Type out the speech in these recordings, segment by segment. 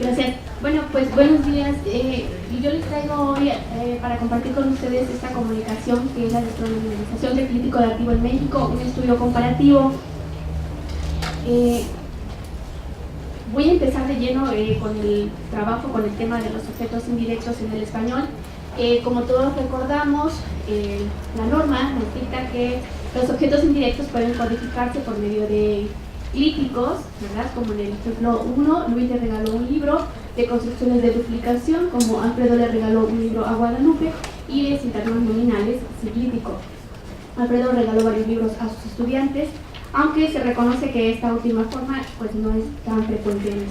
Gracias. Bueno, pues buenos días. Yo les traigo hoy para compartir con ustedes esta comunicación que es la despronominalización del crítico dativo en México, un estudio comparativo. Voy a empezar de lleno con el trabajo, con el tema de los objetos indirectos en el español. Como todos recordamos, la norma nos dicta que los objetos indirectos pueden codificarse por medio de clíticos, ¿verdad? Como en el ejemplo 1, Luis le regaló un libro de construcciones de duplicación, como Alfredo le regaló un libro a Guadalupe, y de sintagmas nominales ciclítico. Alfredo regaló varios libros a sus estudiantes, aunque se reconoce que esta última forma pues no es tan frecuente en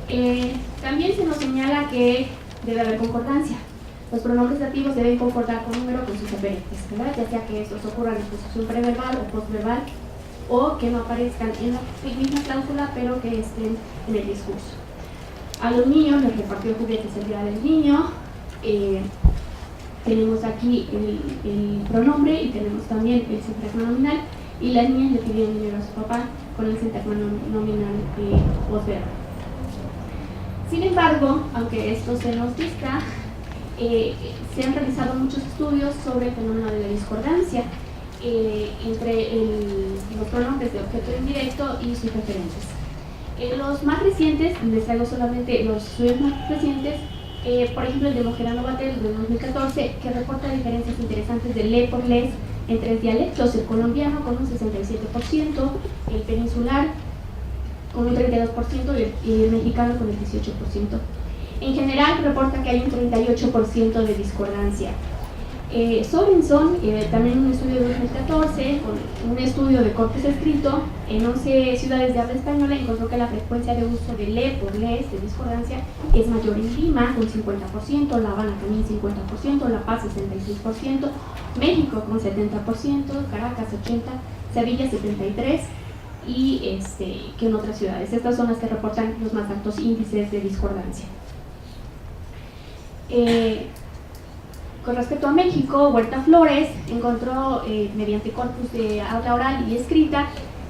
español. También se nos señala que debe haber concordancia. Los pronombres dativos deben concordar con número con sus referentes, ¿verdad? Ya sea que estos ocurran en posición preverbal o postverbal, o que no aparezcan en la misma cláusula pero que estén en el discurso. A los niños les repartió juguetes el día del niño. Tenemos aquí el pronombre y tenemos también el sintagma nominal, y las niñas le pidieron dinero a su papá con el sintagma nominal postverbal. Sin embargo, aunque esto se nos dicta, se han realizado muchos estudios sobre el fenómeno de la discordancia entre los pronombres de objeto indirecto y sus referentes. Los más recientes, les traigo solamente los estudios más recientes, por ejemplo el de Mojerano Batel de 2014, que reporta diferencias interesantes de le por les en tres dialectos: el colombiano con un 67%, el peninsular con un 32% y el mexicano con el 18%. En general reporta que hay un 38% de discordancia. Sorenson, también un estudio de 2014, con un estudio de corpus escrito en 11 ciudades de habla española, encontró que la frecuencia de uso de le por les, de discordancia, es mayor en Lima, con 50%, La Habana también 50%, La Paz 66%, México con 70%, Caracas 80%, Sevilla 73%, y que en otras ciudades. Estas son las que reportan los más altos índices de discordancia. Con respecto a México, Huerta Flores encontró mediante corpus de habla oral y escrita,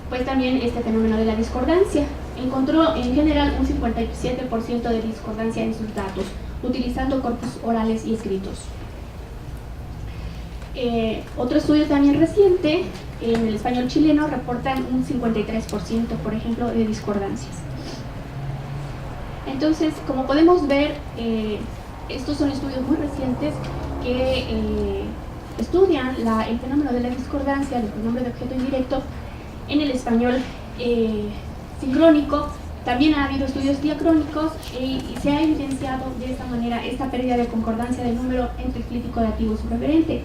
pues también este fenómeno de la discordancia. Encontró en general un 57% de discordancia en sus datos, utilizando corpus orales y escritos. Otro estudio también reciente, en el español chileno, reportan un 53%, por ejemplo, de discordancias. Entonces, como podemos ver, estos son estudios muy recientes que estudian el fenómeno de la discordancia del pronombre de objeto indirecto en el español sincrónico. También ha habido estudios diacrónicos y se ha evidenciado de esta manera esta pérdida de concordancia del número entre el clítico dativo y su referente.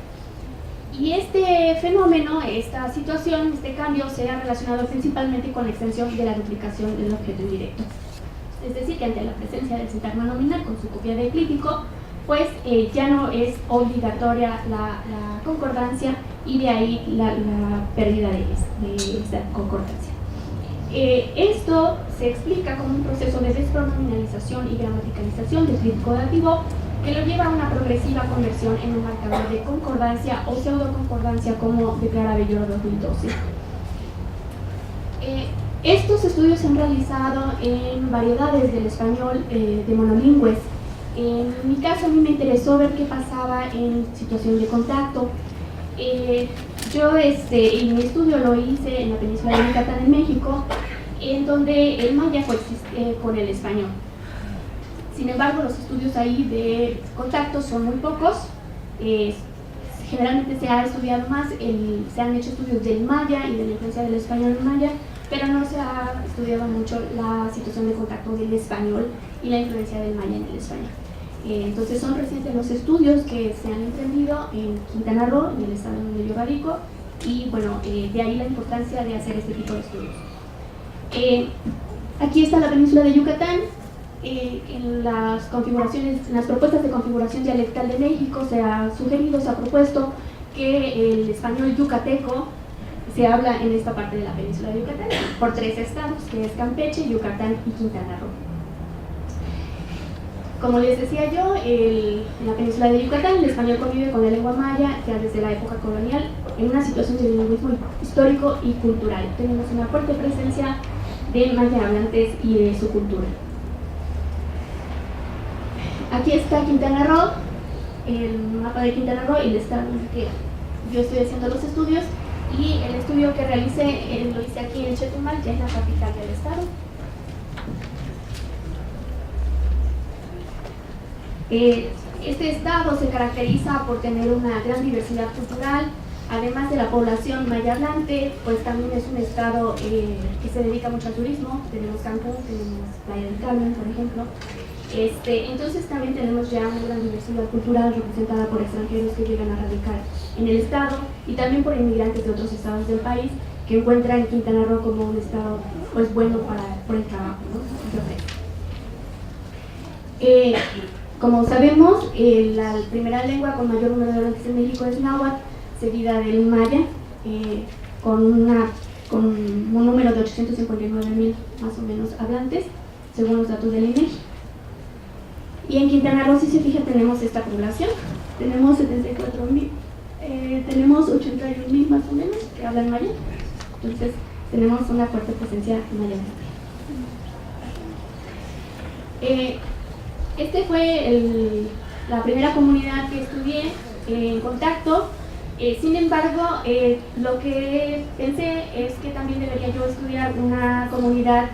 Y este fenómeno, esta situación, este cambio se ha relacionado principalmente con la extensión de la duplicación del objeto indirecto. Es decir, que ante la presencia del sintagma nominal con su copia de clítico, pues ya no es obligatoria la concordancia, y de ahí la pérdida de esta concordancia. Esto se explica como un proceso de despronominalización y gramaticalización del clítico dativo que lo lleva a una progresiva conversión en un marcador de concordancia o pseudoconcordancia, como declara Belloro 2012. Estos estudios se han realizado en variedades del español de monolingües. En mi caso, a mí me interesó ver qué pasaba en situación de contacto. Yo en mi estudio lo hice en la península de Yucatán, en México, en donde el maya coexiste con el español. Sin embargo, los estudios ahí de contacto son muy pocos. Generalmente se ha estudiado más, se han hecho estudios del maya y de la influencia del español en maya, pero no se ha estudiado mucho la situación de contacto del español y la influencia del maya en el español. Entonces son recientes los estudios que se han emprendido en Quintana Roo, en el estado donde yo radico, y bueno, de ahí la importancia de hacer este tipo de estudios. Aquí está la península de Yucatán. En las configuraciones, en las propuestas de configuración dialectal de México se ha sugerido, se ha propuesto que el español yucateco se habla en esta parte de la península de Yucatán por tres estados, que es Campeche, Yucatán y Quintana Roo. Como les decía yo, en la península de Yucatán el español convive con la lengua maya ya desde la época colonial en una situación de bilingüismo histórico y cultural. Tenemos una fuerte presencia de maya hablantes y de su cultura. Aquí está Quintana Roo, el mapa de Quintana Roo y el estado en el que yo estoy haciendo los estudios, y el estudio que realicé lo hice aquí en Chetumal, que es la capital del estado. Este estado se caracteriza por tener una gran diversidad cultural, además de la población maya hablante, pues también es un estado que se dedica mucho al turismo. Tenemos Cancún, tenemos Playa del Carmen, por ejemplo. Entonces también tenemos ya una gran diversidad cultural representada por extranjeros que llegan a radicar en el estado y también por inmigrantes de otros estados del país que encuentran Quintana Roo como un estado pues bueno por el trabajo, ¿no? Como sabemos, la primera lengua con mayor número de hablantes en México es náhuatl, seguida del maya, con un número de 859,000 más o menos hablantes, según los datos del INEGI. Y en Quintana Roo, si se fija, tenemos esta población, tenemos 74,000, tenemos 81,000 más o menos que hablan maya, entonces tenemos una fuerte presencia maya. Fue la primera comunidad que estudié en contacto. Sin embargo, lo que pensé es que también debería yo estudiar una comunidad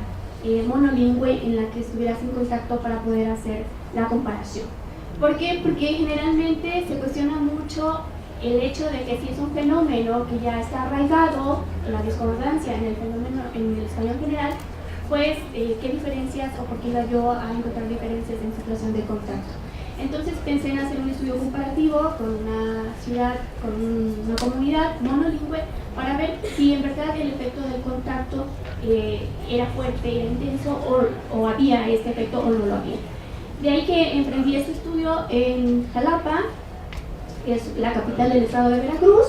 monolingüe en la que estuvieras en contacto para poder hacer la comparación. ¿Por qué? Porque generalmente se cuestiona mucho el hecho de que si es un fenómeno que ya está arraigado, la discordancia en el fenómeno en el español general, pues qué diferencias o por qué iba yo a encontrar diferencias en situación de contacto. Entonces pensé en hacer un estudio comparativo con una ciudad, con una comunidad monolingüe, para ver si en verdad el efecto del contacto era fuerte, era intenso, o había este efecto o no lo había. De ahí que emprendí este estudio en Jalapa, que es la capital del estado de Veracruz,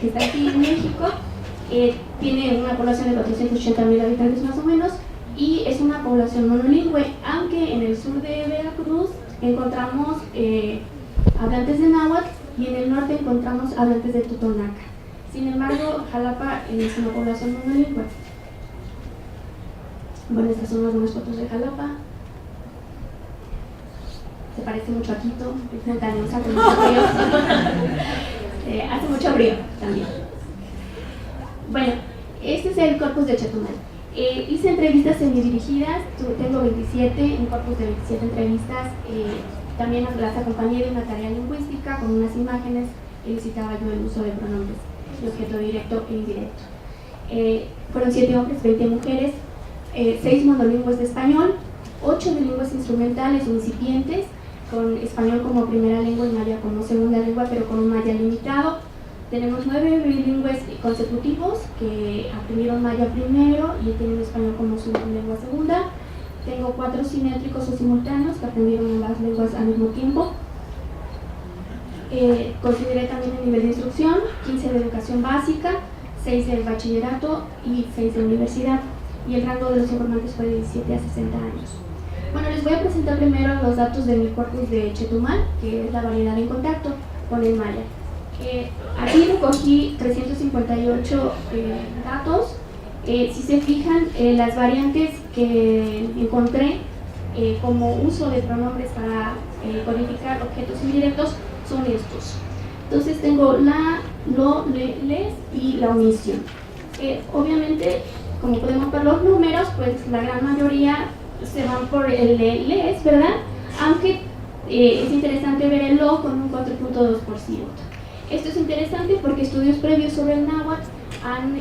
que está aquí en México. Tiene una población de 480,000 habitantes más o menos, y es una población monolingüe, aunque en el sur de Veracruz encontramos hablantes de náhuatl y en el norte encontramos hablantes de totonaca. Sin embargo, Jalapa es una población monolingüe. Bueno, estas son algunas fotos de Jalapa. Se parece mucho a Quito, es montañosa con mucho frío. Hace mucho frío también. Bueno, este es el corpus de Chetumal. Hice entrevistas semidirigidas, tengo 27, un corpus de 27 entrevistas. También las acompañé de una tarea lingüística con unas imágenes. Elicitaba yo el uso de pronombres de objeto directo e indirecto. Fueron 7 hombres, 20 mujeres, 6 monolingües de español, 8 bilingües instrumentales o incipientes, con español como primera lengua y maya como segunda lengua, pero con un maya limitado. Tenemos 9 bilingües consecutivos que aprendieron maya primero y tienen español como su lengua segunda. Tengo 4 simétricos o simultáneos que aprendieron ambas lenguas al mismo tiempo. Consideré también el nivel de instrucción, 15 de educación básica, 6 de bachillerato y 6 de universidad. Y el rango de los informantes fue de 17 a 60 años. Bueno, les voy a presentar primero los datos de mi corpus de Chetumal, que es la variedad en contacto con el maya. Aquí recogí 358 datos. Si se fijan, las variantes que encontré como uso de pronombres para codificar objetos indirectos son estos. Entonces tengo la, lo, les y la omisión. Obviamente, como podemos ver los números, pues la gran mayoría se van por el les, ¿verdad? Aunque es interesante ver el lo con un 4.2%. Esto es interesante porque estudios previos sobre el náhuatl han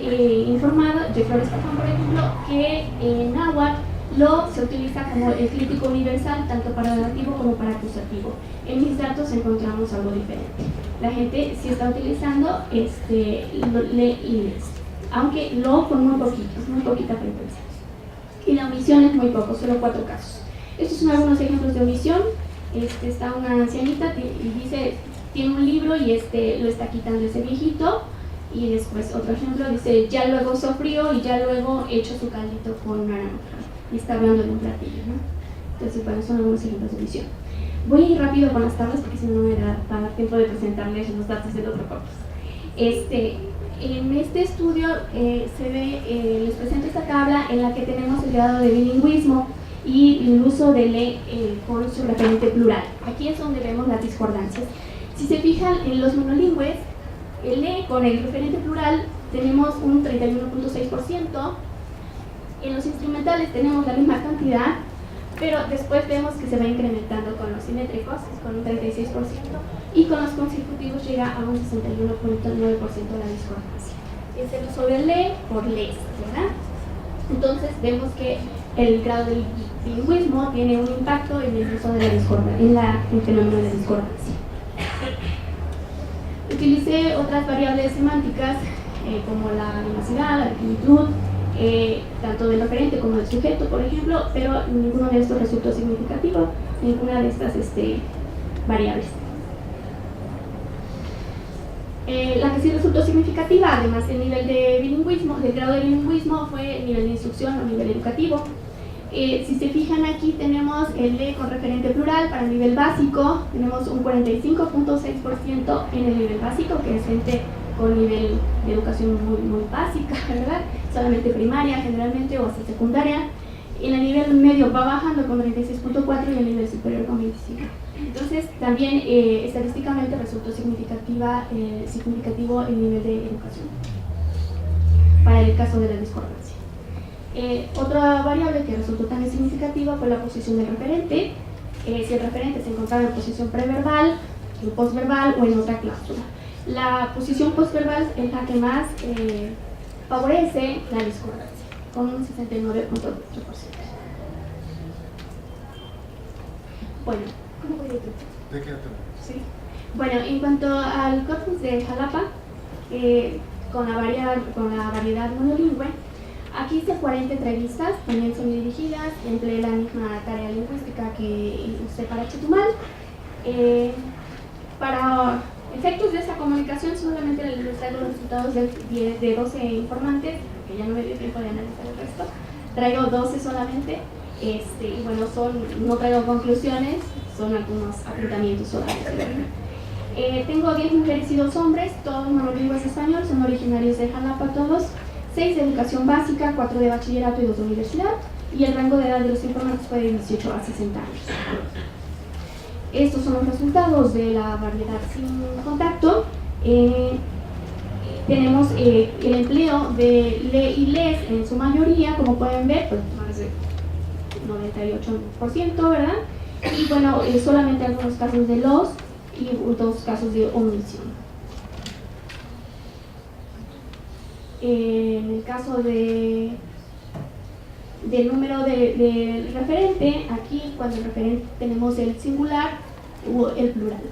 informado, de Flores Cafán, por ejemplo, que en náhuatl lo se utiliza como el crítico universal tanto para dativo como para acusativo. En mis datos encontramos algo diferente. La gente sí está utilizando le y les, aunque lo con muy poquita frecuencia. Y la omisión es muy poco, solo 4 casos. Estos son algunos ejemplos de omisión. Está una ancianita y dice, tiene un libro y lo está quitando ese viejito. Y después otro ejemplo dice, ya luego sofrió y ya luego hecho su caldito con naranja. Y está hablando de un platillo, ¿no? Entonces, bueno, son algunos ejemplos de omisión. Voy a ir rápido con las tablas porque si no me da tiempo de presentarles los datos del otro corpus. En este estudio les presento esta tabla en la que tenemos el grado de bilingüismo y el uso de le con su referente plural. Aquí es donde vemos las discordancias. Si se fijan en los monolingües, el le con el referente plural tenemos un 31.6%, en los instrumentales tenemos la misma cantidad, pero después vemos que se va incrementando con los simétricos, con un 36%, y con los consecutivos llega a un 61.9% de la discordancia. Es el uso del le por les, ¿verdad? Entonces vemos que el grado del bilingüismo tiene un impacto en el uso de la discordancia, en el fenómeno de la discordancia. Utilicé otras variables semánticas como la animacidad, la definitud, tanto del referente como del sujeto, por ejemplo, pero ninguno de estos resultó significativo, ninguna de estas variables. La que sí resultó significativa, además del nivel de bilingüismo, del grado de bilingüismo, fue el nivel de instrucción o nivel educativo. Si se fijan aquí tenemos el le con referente plural para el nivel básico, tenemos un 45.6% en el nivel básico, que es gente con nivel de educación muy básica, ¿verdad? Solamente primaria generalmente o hasta secundaria. En el nivel medio va bajando con 36.4 y en el nivel superior con 25. Entonces también estadísticamente resultó significativo el nivel de educación para el caso de la discordancia. Otra variable que resultó también significativa fue la posición del referente, si el referente se encontraba en posición preverbal, en postverbal o en otra cláusula. La posición postverbal es la que más favorece la discordancia, con un 69.8%. Bueno, ¿cómo voy a ir? Sí. Bueno, en cuanto al corpus de Jalapa, con la variedad monolingüe, aquí hice 40 entrevistas, también son dirigidas, empleé la misma tarea lingüística que usé para Chetumal. Para efectos de esa comunicación solamente les traigo los resultados de 12 informantes, que ya no me dio tiempo de analizar el resto. Traigo 12 solamente, y bueno, no traigo conclusiones, son algunos apuntamientos solamente. Tengo 10 mujeres y 2 hombres, todos monolingües español, son originarios de Jalapa todos, 6 de educación básica, 4 de bachillerato y 2 de universidad, y el rango de edad de los informantes fue de 18 a 60 años. Estos son los resultados de la variedad sin contacto. Tenemos el empleo de le y les en su mayoría, como pueden ver, pues más de 98%, ¿verdad? Y bueno, solamente algunos casos de los y 2 casos de omisión. En el caso del número del referente, aquí cuando el referente tenemos el singular o el plural.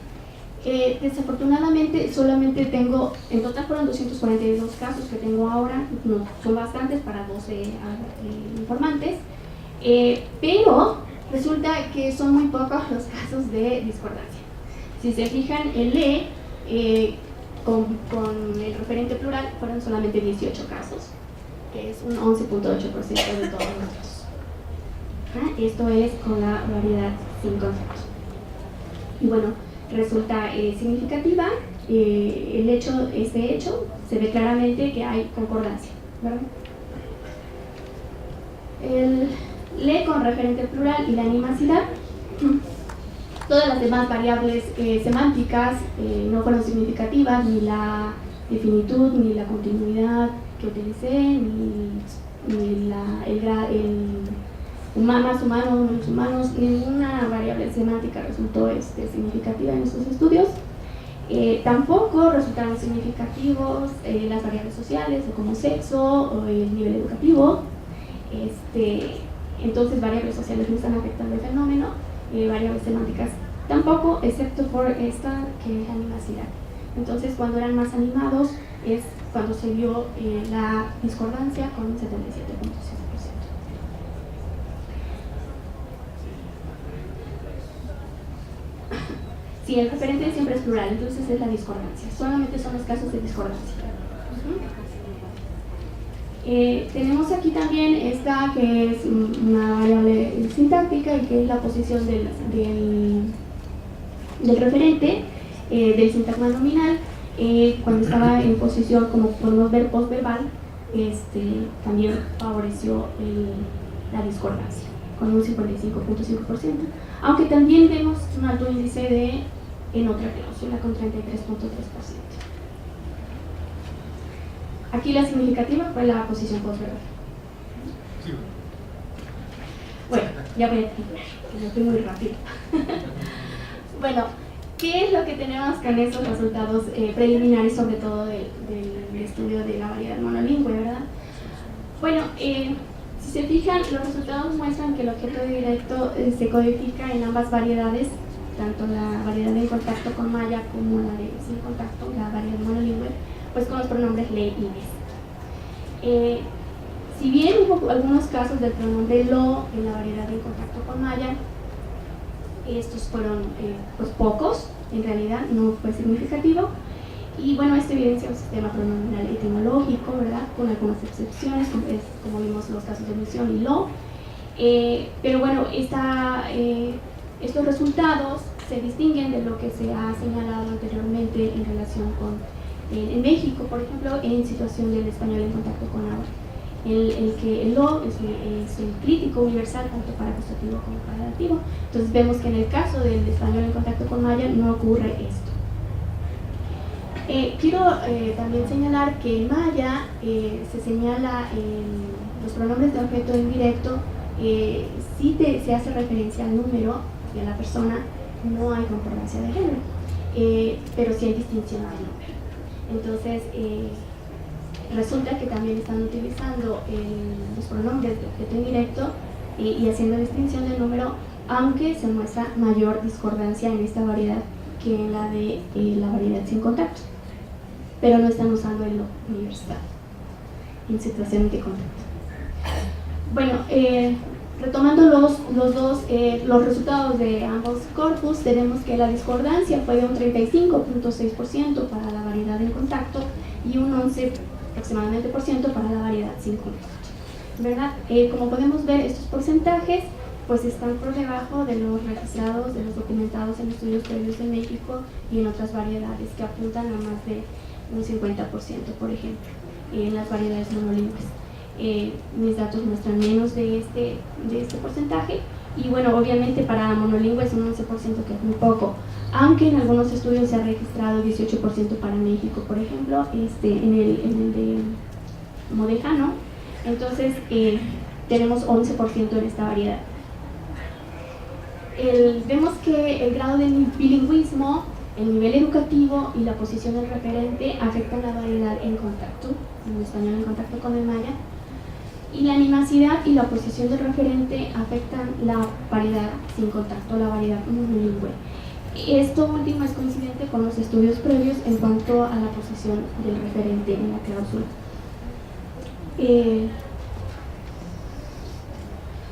Desafortunadamente solamente tengo, en total fueron 242 casos que tengo ahora, no, son bastantes para 12 informantes, pero resulta que son muy pocos los casos de discordancia. Si se fijan, el le con el referente plural fueron solamente 18 casos, que es un 11.8% de todos los casos. Esto es con la variedad sin contacto. Y bueno, resulta significativa este hecho, se ve claramente que hay concordancia, ¿verdad? El le con referente plural y la animacidad, todas las demás variables semánticas no fueron significativas, ni la definitud, ni la continuidad que utilicé, ni más humanos, menos humanos, ninguna variable semántica resultó significativa en estos estudios. Tampoco resultaron significativos las variables sociales, o como sexo, o el nivel educativo. Entonces variables sociales no están afectando el fenómeno, variables semánticas tampoco, excepto por esta que es animacidad. Entonces cuando eran más animados es cuando se vio la discordancia con un 77.6%. Sí, el referente siempre es plural, entonces es la discordancia. Solamente son los casos de discordancia. Tenemos aquí también esta que es una variable sintáctica y que es la posición del referente del sintagma nominal. cuando estaba en posición, como podemos ver, postverbal, también favoreció la discordancia, con un 55.5%, aunque también vemos un alto índice de enotra cláusula con 33.3%. Aquí la significativa fue la posición postverbal. Sí. Bueno, ya voy a terminar, que yo fui muy rápido. Bueno, ¿qué es lo que tenemos con estos resultados preliminares, sobre todo del estudio de la variedad monolingüe, verdad? Bueno, si se fijan, los resultados muestran que el objeto directo se codifica en ambas variedades, tanto la variedad en contacto con maya como la de sin contacto, la variedad monolingüe, pues con los pronombres le y les. Si bien hubo algunos casos del pronombre lo en la variedad en contacto con maya, estos fueron pues pocos, en realidad no fue significativo, y bueno, esto evidencia un sistema pronominal etimológico, ¿verdad?, con algunas excepciones, como vimos los casos de omisión y lo, pero bueno, estos resultados se distinguen de lo que se ha señalado anteriormente en relación con, en México, por ejemplo, en situación del español en contacto con agua. El que el lo es el crítico universal tanto para acusativo como para dativo. Entonces vemos que en el caso del español en contacto con maya no ocurre esto. Quiero también señalar que en maya se señala los pronombres de objeto indirecto, si se hace referencia al número y a la persona, no hay concordancia de género, pero sí hay distinción del número. Entonces resulta que también están utilizando los pronombres de objeto indirecto y haciendo distinción del número, aunque se muestra mayor discordancia en esta variedad que en la de la variedad sin contacto, pero no están usando el lo universal en situaciones de contacto. Bueno, retomando los resultados de ambos corpus, tenemos que la discordancia fue de un 35.6% para la variedad en contacto y un 11% aproximadamente para la variedad sin contacto, ¿verdad? Como podemos ver, estos porcentajes pues están por debajo de los registrados, de los documentados en estudios previos en México y en otras variedades que apuntan a más de un 50%, por ejemplo, en las variedades monolingües. Mis datos muestran menos de este porcentaje, y bueno, obviamente para monolingües un 11%, que es muy poco, aunque en algunos estudios se ha registrado 18% para México, por ejemplo, en el de Modejano. Entonces tenemos 11% en esta variedad. Vemos que el grado de bilingüismo, el nivel educativo y la posición del referente afectan la variedad en contacto, en español en contacto con el maya, y la animacidad y la posición del referente afectan la variedad sin contacto, la variedad monolingüe. Esto último es coincidente con los estudios previos en cuanto a la posición del referente en la cláusula.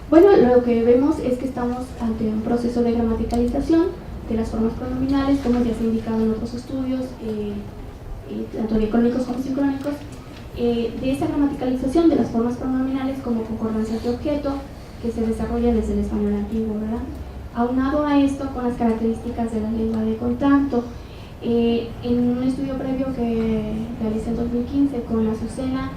Bueno, lo que vemos es que estamos ante un proceso de gramaticalización de las formas pronominales, como ya se ha indicado en otros estudios, tanto diacrónicos como sincrónicos, de esa gramaticalización de las formas pronominales como concordancias de objeto que se desarrolla desde el español antiguo, ¿verdad? Aunado a esto con las características de la lengua de contacto, en un estudio previo que realicé en 2015 con Azucena,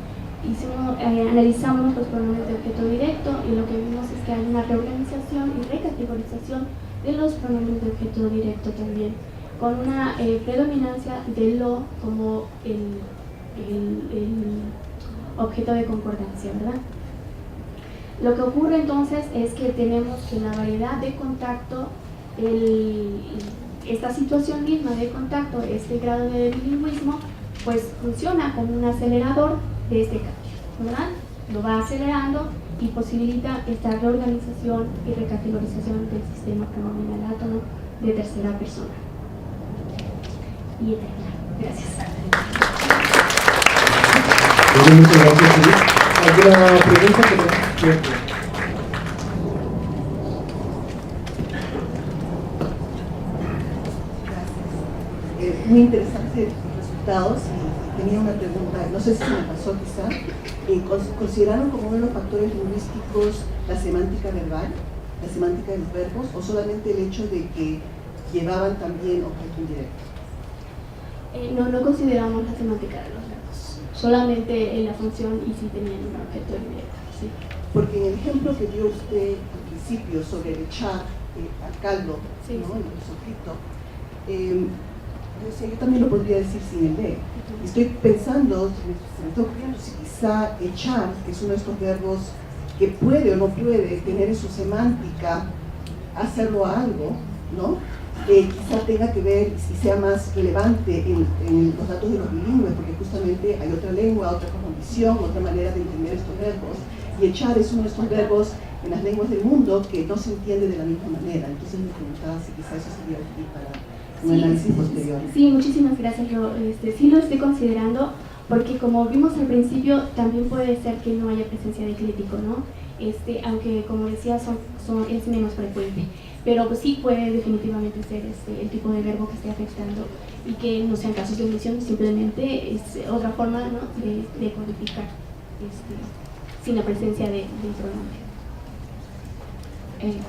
analizamos los pronombres de objeto directo, y lo que vimos es que hay una reorganización y recategorización de los pronombres de objeto directo también, con una predominancia de lo como el objeto de concordancia, ¿verdad? Lo que ocurre entonces es que tenemos que en la variedad de contacto, esta situación misma de contacto, este grado de bilingüismo, pues funciona como un acelerador de este cambio, ¿verdad? Lo va acelerando y posibilita esta reorganización y recategorización del sistema pronominal átono de tercera persona. Y eterna. Gracias. Muchas gracias, Luis. ¿Alguna pregunta? Gracias. Muy interesantes los resultados, y tenía una pregunta, no sé si se me pasó quizá. ¿Consideraron como uno de los factores lingüísticos la semántica verbal, la semántica de los verbos, o solamente el hecho de que llevaban también objeto indirecto? No consideramos la semántica de los verbos, solamente en la función y si tenían un objeto directo. ¿Sí? Porque en el ejemplo que dio usted al principio sobre el echar al caldo, Sí. ¿no? En el sofrito, yo también lo podría decir sin el de. Estoy pensando, se me está ocurriendo si quizá echar, que es uno de estos verbos que puede o no puede tener en su semántica hacerlo a algo, ¿no? Que quizá tenga que ver y sea más relevante en los datos de los bilingües, porque justamente hay otra lengua, otra cosmovisión, otra manera de entender estos verbos, y echar es uno de estos verbos en las lenguas del mundo que no se entiende de la misma manera. Entonces me preguntaba si quizá eso sería útil para un análisis posterior. Sí, muchísimas gracias. Yo sí lo estoy considerando porque, como vimos al principio, también puede ser que no haya presencia de crítico, ¿no? Aunque, como decía, es menos frecuente. Pero pues, sí puede definitivamente ser el tipo de verbo que esté afectando y que no sean casos de omisión, simplemente es otra forma, ¿no? de codificar sin la presencia del pronombre.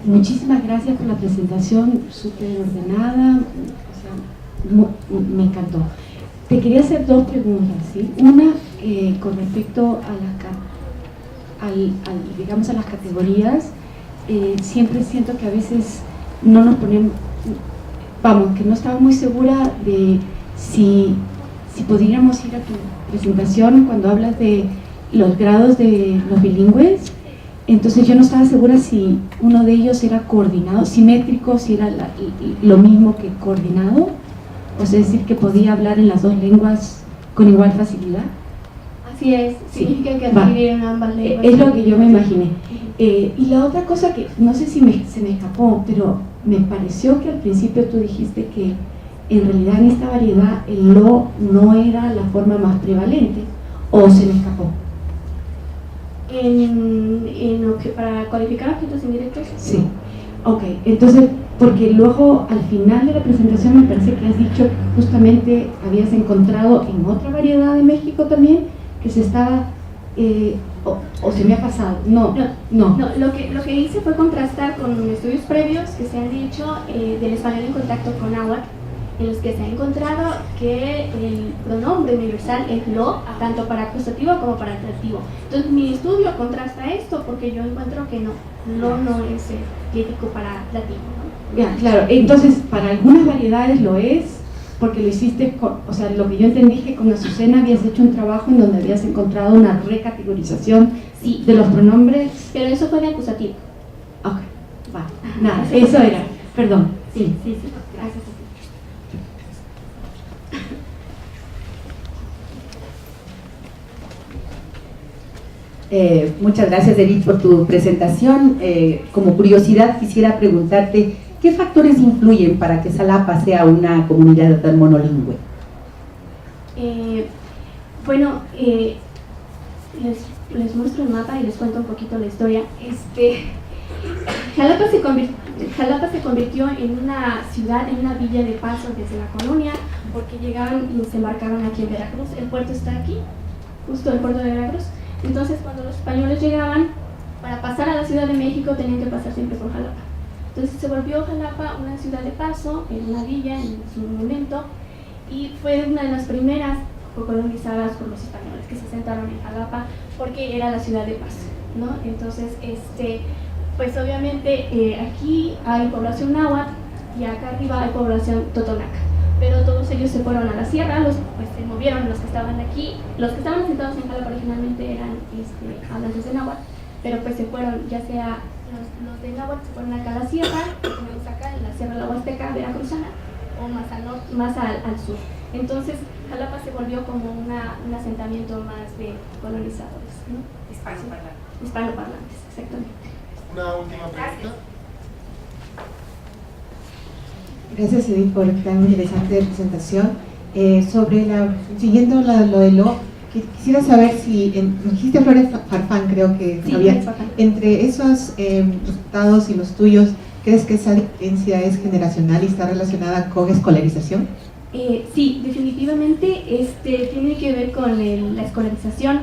Muchísimas gracias por la presentación, súper ordenada, me encantó. Te quería hacer dos preguntas, ¿sí? Una con respecto a las categorías. Siempre siento que a veces no nos ponemos, que no estaba muy segura de si podríamos ir a tu presentación cuando hablas de los grados de los bilingües. Entonces yo no estaba segura si uno de ellos era coordinado, simétrico, si era lo mismo que coordinado, o sea, es decir, que podía hablar en las dos lenguas con igual facilidad. Así es, Sí. significa que adquirieron ambas lenguas. Es lo que yo me imaginé. Y la otra cosa que no sé si se me escapó, pero me pareció que al principio tú dijiste que en realidad en esta variedad el lo no era la forma más prevalente, o se me escapó. Para codificar objetos indirectos. Sí, ok, entonces, porque luego al final de la presentación me parece que has dicho que justamente habías encontrado en otra variedad de México también que se estaba, o se me ha pasado, no. Lo que hice fue contrastar con estudios previos que se han dicho del español en contacto con náhuatl, en los que se ha encontrado que el pronombre universal es lo, tanto para acusativo como para adjetivo. Entonces mi estudio contrasta esto porque yo encuentro que no es crítico para latino, ¿no? Ya, claro, entonces para algunas variedades lo es, porque lo hiciste, o sea, lo que yo entendí es que con Azucena habías hecho un trabajo en donde habías encontrado una recategorización de los pronombres. Pero eso fue de acusativo. Ok, va, nada, eso era, perdón. Sí, gracias. Muchas gracias, Edith, por tu presentación. Como curiosidad, quisiera preguntarte, ¿qué factores influyen para que Xalapa sea una comunidad tan monolingüe? Les muestro el mapa y les cuento un poquito la historia. Xalapa se convirtió en una ciudad, en una villa de paso desde la colonia, porque llegaron y se embarcaron aquí en Veracruz. El puerto está aquí, justo el puerto de Veracruz. Entonces, cuando los españoles llegaban, para pasar a la Ciudad de México tenían que pasar siempre por Xalapa. Entonces se volvió Xalapa una ciudad de paso, en una villa en su momento, y fue una de las primeras colonizadas por los españoles que se asentaron en Xalapa, porque era la ciudad de paso, ¿no? Entonces, pues obviamente aquí hay población náhuatl y acá arriba hay población totonaca, pero todos ellos se fueron a la sierra, pues se movieron los que estaban aquí, los que estaban asentados en Xalapa originalmente eran hablantes de náhuatl, pero pues se fueron, ya sea los de náhuatl se fueron acá a la sierra, que tenemos acá en la Sierra de la Huasteca Veracruzana, o más al norte, más al sur. Entonces Xalapa se volvió como un asentamiento más de colonizadores, ¿no? Hispanoparlantes, exactamente. Una última pregunta. Gracias, Edith, por tan interesante presentación. Siguiendo lo de lo, quisiera saber si, nos dijiste Flores Farfán, creo que sí, había, entre esos resultados y los tuyos, ¿crees que esa diferencia es generacional y está relacionada con escolarización? Sí, definitivamente tiene que ver con la escolarización.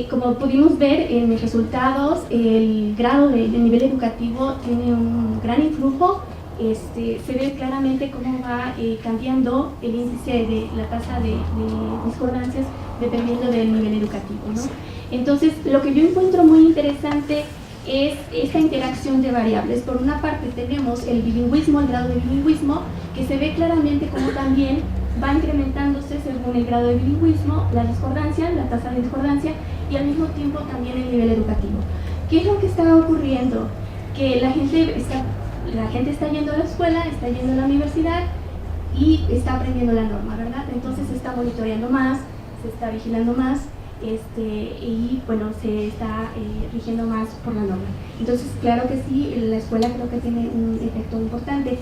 Como pudimos ver en mis resultados, el grado del nivel educativo tiene un gran influjo se ve claramente cómo va cambiando el índice de la tasa de discordancias dependiendo del nivel educativo, ¿no? Entonces, lo que yo encuentro muy interesante es esta interacción de variables. Por una parte tenemos el bilingüismo, el grado de bilingüismo, que se ve claramente como también va incrementándose según el grado de bilingüismo, la discordancia, la tasa de discordancia, y al mismo tiempo también el nivel educativo. ¿Qué es lo que está ocurriendo? Que la gente está yendo a la escuela, está yendo a la universidad y está aprendiendo la norma, ¿verdad? Entonces se está monitoreando más, se está vigilando más, y bueno, se está rigiendo más por la norma. Entonces, claro que sí, la escuela creo que tiene un efecto importante.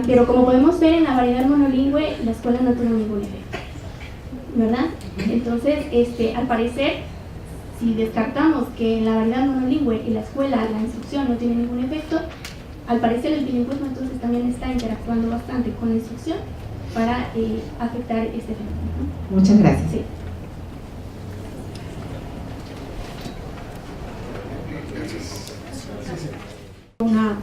Pero como podemos ver en la variedad monolingüe, la escuela no tiene ningún efecto, ¿verdad? Entonces, al parecer, si descartamos que en la variedad monolingüe y la escuela, la instrucción no tiene ningún efecto, al parecer el bilingüismo entonces también está interactuando bastante con la instrucción para afectar este fenómeno, ¿no? Muchas gracias. Sí. Una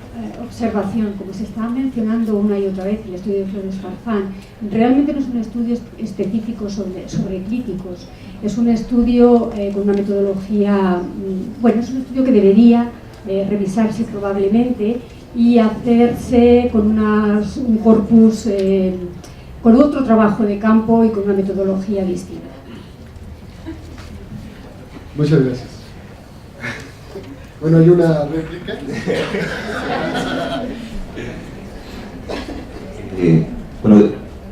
observación, como se está mencionando una y otra vez el estudio de Flores Farfán, realmente no es un estudio específico sobre críticos, es un estudio con una metodología, bueno, es un estudio que debería revisarse probablemente y hacerse con un corpus, con otro trabajo de campo y con una metodología distinta. Muchas gracias. Bueno, hay una réplica. Bueno,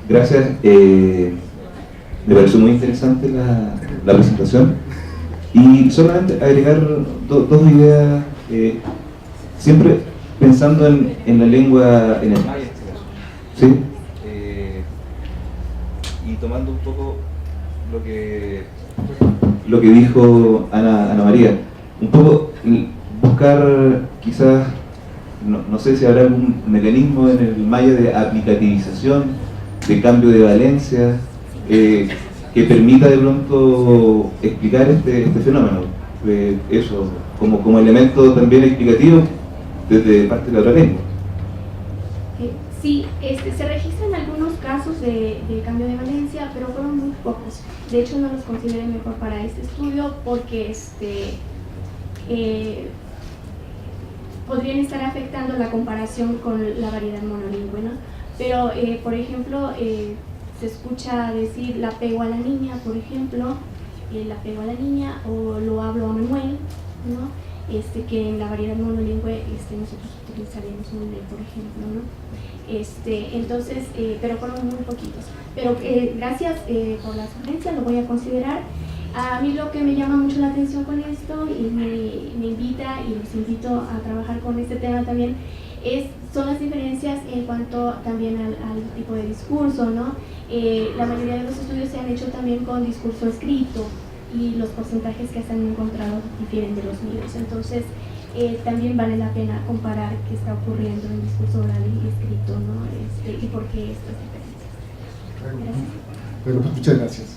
gracias. Me pareció muy interesante la presentación. Y solamente agregar dos ideas, siempre pensando en la lengua, en el maya, ¿sí? Y tomando un poco lo que dijo Ana María, un poco buscar quizás, no sé si habrá algún mecanismo en el maya de aplicativización, de cambio de valencia, que permita de pronto explicar este fenómeno, eso como elemento también explicativo desde parte de la otra lengua. Sí, se registran algunos casos de cambio de valencia, pero fueron muy pocos. De hecho, no los consideré mejor para este estudio porque podrían estar afectando la comparación con la variedad monolingüe, ¿no? Pero, por ejemplo, se escucha decir la pego a la niña, por ejemplo, la pego a la niña, o lo hablo a Manuel, ¿no? Que en la variedad monolingüe nosotros utilizaríamos un por ejemplo, ¿no? Entonces, pero fueron muy poquitos. Pero gracias por la sugerencia, lo voy a considerar. A mí lo que me llama mucho la atención con esto y me invita y los invito a trabajar con este tema también son las diferencias en cuanto también al tipo de discurso, ¿no? La mayoría de los estudios se han hecho también con discurso escrito y los porcentajes que se han encontrado difieren de los míos. Entonces, también vale la pena comparar qué está ocurriendo en discurso oral y escrito, ¿no? Y por qué estas diferencias. Gracias. Bueno, pues muchas gracias.